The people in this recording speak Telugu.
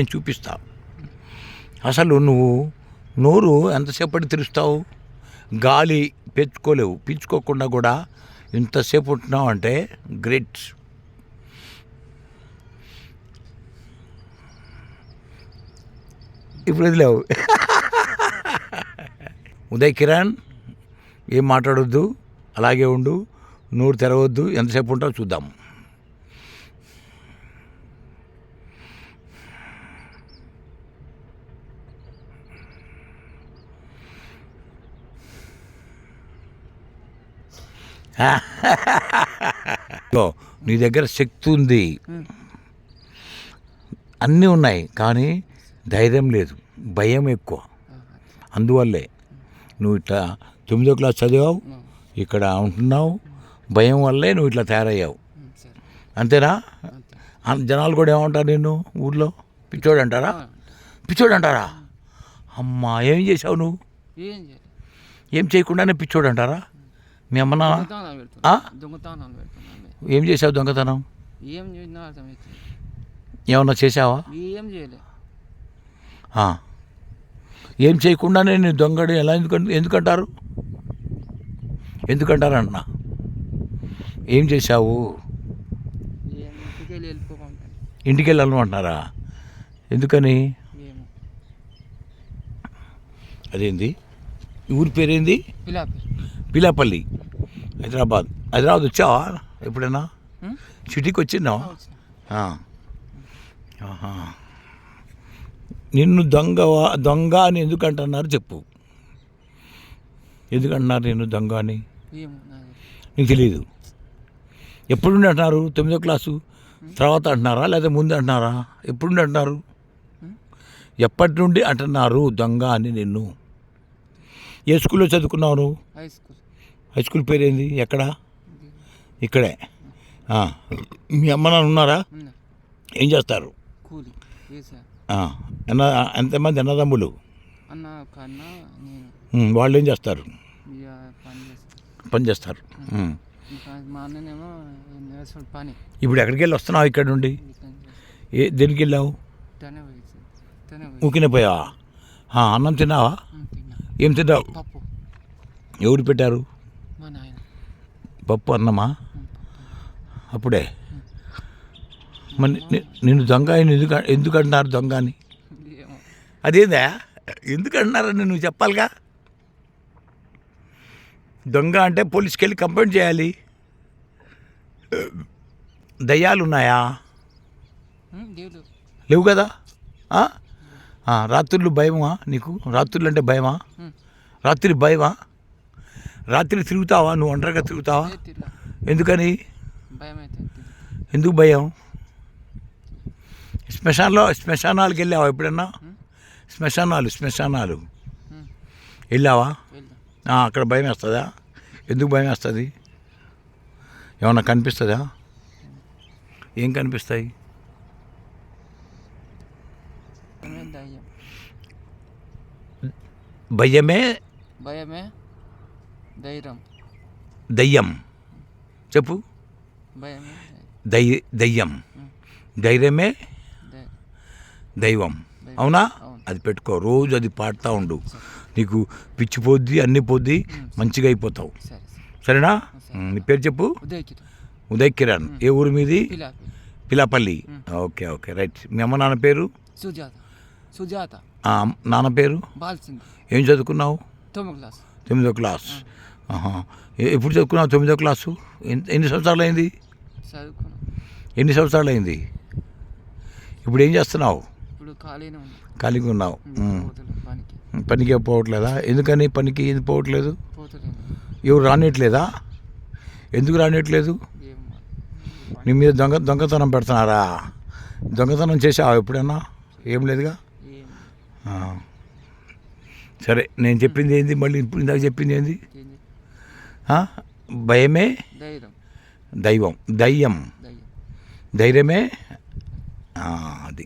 నేను చూపిస్తా. అసలు నువ్వు నోరు ఎంతసేపటి తెరుస్తావు? గాలి పీల్చుకోలేవు. పీల్చుకోకుండా కూడా ఇంతసేపు ఉంటున్నావు అంటే గ్రేట్. ఇప్పుడు వదిలేవు. ఉదయ్ కిరణ్, ఏం మాట్లాడొద్దు, అలాగే ఉండు, నోరు తెరవద్దు. ఎంతసేపు ఉంటావు చూద్దాం. నీ దగ్గర శక్తి ఉంది, అన్నీ ఉన్నాయి, కానీ ధైర్యం లేదు, భయం ఎక్కువ. అందువల్లే నువ్వు ఇట్లా 9వ క్లాస్ చదివావు, ఇక్కడ ఉంటున్నావు, భయం వల్లే నువ్వు ఇట్లా తయారయ్యావు. అంతేనా? జనాలు కూడా ఏమంటారు నిన్ను ఊళ్ళో? పిచ్చోడు అంటారా? పిచ్చోడు అంటారా? అమ్మా, ఏం చేసావు నువ్వు? ఏం చేయకుండానే పిచ్చోడు అంటారా? మీ అమ్మనా? ఏం చేసావు దొంగతనం? ఏమన్నా చేసావా? ఏం చేయకుండానే నేను దొంగడు ఎలా ఎందుకంటారు? ఎందుకంటారు అన్నా? ఏం చేశావు? ఇంటికి వెళ్ళాలంటున్నారా? ఎందుకని? అదేంది? ఊరి పేరేంది? పిలాపల్లి, హైదరాబాద్. హైదరాబాద్ వచ్చావా ఎప్పుడైనా? సిటీకి వచ్చినావా? నిన్ను దొంగ అని ఎందుకంటున్నారు చెప్పు. ఎందుకంటున్నారు నిన్ను దొంగ అని? నీకు తెలియదు. ఎప్పుడు నుండి అంటున్నారు? 9వ క్లాసు తర్వాత అంటున్నారా, లేదా ముందు అంటున్నారా? ఎప్పుడు నుండి అంటున్నారు? ఎప్పటి నుండి అంటున్నారు దొంగ అని నిన్ను? ఏ స్కూల్లో చదువుకున్నావు నువ్వు? హై స్కూల్ పేరేంది? ఎక్కడ? ఇక్కడే. మీ అమ్మ నాన్న ఉన్నారా? ఏం చేస్తారు? ఎంతమంది అన్నదమ్ములు? వాళ్ళు ఏం చేస్తారు? పని చేస్తారు. ఇప్పుడు ఎక్కడికి వెళ్ళి వస్తున్నావు? ఇక్కడ నుండి దేనికి వెళ్ళావు? ఊకినే పోయావా? అన్నం తిన్నావా? ఏం తిన్నావు? ఎవరు పెట్టారు? పప్పు అన్నమా? అప్పుడే మరి నిన్ను దొంగ ఎందుకు అంటున్నారు? దొంగ అని అదేందా? ఎందుకు అంటున్నారని నువ్వు చెప్పాలిగా. దొంగ అంటే పోలీస్కి వెళ్ళి కంప్లైంట్ చేయాలి. దయ్యాలు ఉన్నాయా? లేవు కదా. రాత్రులు భయమా నీకు? రాత్రులు అంటే భయమా? రాత్రి భయమా? రాత్రి తిరుగుతావా? నువ్వు ఒంటరిగా తిరుగుతావా? ఎందుకని? ఎందుకు భయం? శ్మశానాలకు వెళ్ళావా ఎప్పుడన్నా? శ్మశానాలు వెళ్ళావా? అక్కడ భయం వేస్తుందా? ఎందుకు భయం వేస్తుంది? ఏమన్నా కనిపిస్తుందా? ఏం కనిపిస్తాయి? భయమే దయ్యం. చెప్పు. దయ్యం, ధైర్యమే దైవం. అవునా? అది పెట్టుకో, రోజు అది పాడుతూ ఉండు. నీకు పిచ్చి పోద్ది, అన్ని పోద్ది, మంచిగా అయిపోతావు. సరేనా? నీ పేరు చెప్పు. ఉదయ్ కిరణ్. ఏ ఊరు మీది? పిలాపల్లి. Okay okay, right. మీ అమ్మ నాన్న పేరు? సుజాత. నాన్న పేరు? ఏం చదువుకున్నావు? 9వ క్లాస్. ఎప్పుడు చదువుకున్నావు 9వ క్లాసు? ఎన్ని సంవత్సరాలు అయింది? ఇప్పుడు ఏం చేస్తున్నావు? ఖాళీగా ఉన్నావు. పనికి పోవట్లేదా? ఎందుకని పనికి ఎందుకు పోవట్లేదు? ఎవరు రానియట్లేదా? ఎందుకు రానియట్లేదు? నీ మీద దొంగతనం పెడుతున్నారా? దొంగతనం చేసావా ఎప్పుడన్నా? ఏం లేదుగా. సరే, నేను చెప్పింది ఏంది? మళ్ళీ ఇప్పుడు ఇందాక చెప్పింది ఏంది? భయమే దైవం, ధైర్యమే అది.